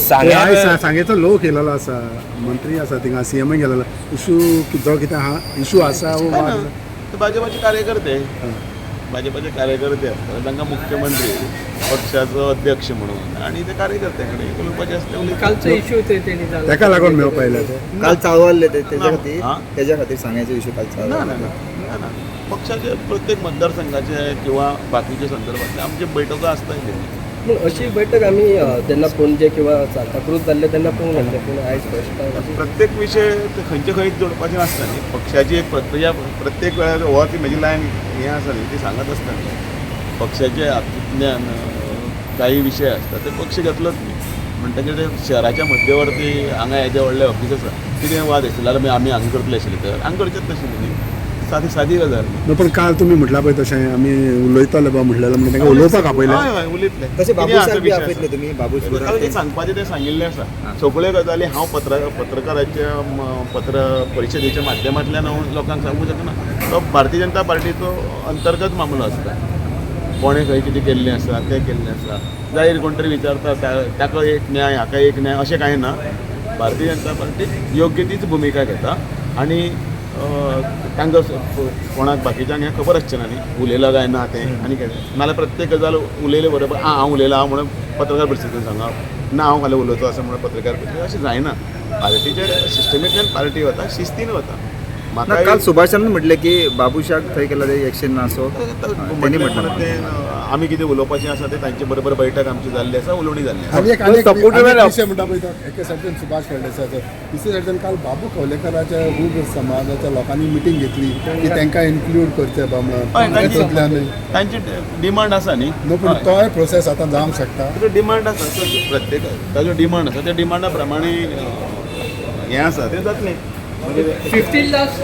सांगेचो लोक केलेलो आसा, मंत्री आसा थिंगा, CM गेलेलो. इशू जो कितें आहा इशू आसा वो ते भाजपाचे कार्यकर्ते भाजपाचे कार्यकर्ते असतात, तांकां मुख्यमंत्री पक्षाचो अध्यक्ष म्हणून आणि ते कार्यकर्त्यांकडे उलोवपाचे असते उलयतात. कालचो इश्यू तेणी जालो ताका लागून मेळपा येयले ते. काल चालवाल्ले ते त्याच्या हां? खातीर सांगायचो इशू काल ना ना चालवाल्ले. ना ना पक्षाचे प्रत्येक मतदारसंघाचे किंवा बाकीच्या संदर्भातले आमचे बैठका असतात. पूण अशी बैठक आमी जेन्ना पणजे किंवा सांताक्रूज जाल्ले तेन्ना पळोवंक नासले, पूण आयज स्पश्ट प्रत्येक विषय ते खंयचे खंयच जोडपाचे नासता न्ही. पक्षाची एक प्रक्रिया प्रत्येक वेळार हो ती म्हजी लायन हें आसा न्ही ती सांगत आसता न्ही. पक्षाचे हातूंतल्यान काही विशय आसता ते पक्ष घेतलोच न्ही. म्हणटकीर ते शहराच्या मध्यवर्ती हांगा हेजे व्हडले ऑफीस आसा, कितें वाद आशिल्लो जाल्यार आमी हांगा करतले आशिल्ले तर हांगा करचेच नाशिल्ले न्ही. सादी गजाल न्ही. पण काल तुमी म्हटला पळय तशें आमी उलयतले बा म्हटलेलें म्हणजे तांकां उलोवपाक आपयलें. हय हय उलयतले. तशें कितें बाबू आसा साहेब बी विशय आपयतले तुमी बाबू आसा. शिवराज ते सांगपाचें तें सांगिल्लें आसा. सगळ्यो गजाली हांव पत्रकाराच्या पत्र परिशदेच्या माध्यमांतल्यान हांव लोकांक सांगूंक शकना. तो भारतीय जनता पार्टीचो अंतर्गत मामलो आसता. कोणें खंय कितें केल्लें आसा तें केल्लें आसा. जाहीर कोण तरी विचारता ताका एक न्याय हाका एक न्याय अशें कांय ना. भारतीय जनता पार्टी योग्य तीच भुमिका घेता आणि तांकां कोणाक बाकीच्यांक हें खबर आसचें ना न्ही उलयला काय ना तें आनी कितें नाल्यार प्रत्येक गजाल उलयले बरोबर हांव उलयलां हांव म्हणून पत्रकार परिशदेंत सांगप ना हांव फाल्यां उलोवचो असं म्हणून पत्रकार परिशद अशें जायना. पार्टीचे सिस्टमेंतल्यान पार्टी वता शिस्तीन वता. ना काल सुभाषान म्हटलें की बाबूशाक थंय केला ते एक्शन ना सो त्यांनी म्हटलं ते आमी कितें उलोवपाचें आसा ते तांचे बरोबर बैठक आमची जाल्ली आसा उलोवणी जाल्ली आसा. आनी एक विशय म्हणटा पळय तो एके सायडीन सुभाष फर्डेसाचो, दुसरे सायडीन काल बाबू खवलेकराच्या खूब समाजाच्या लोकांनी मिटींग घेतली की तांकां इन्क्लूड करचें बा म्हणून तांची डिमांड आसा न्ही. नो पूण तोय प्रोसेस आतां जावंक शकता. ताजो डिमांड आसा प्रत्येक ताजो डिमांड आसा त्या डिमांडा प्रमाणे हें आसा तें जातलें. 15 लास्ट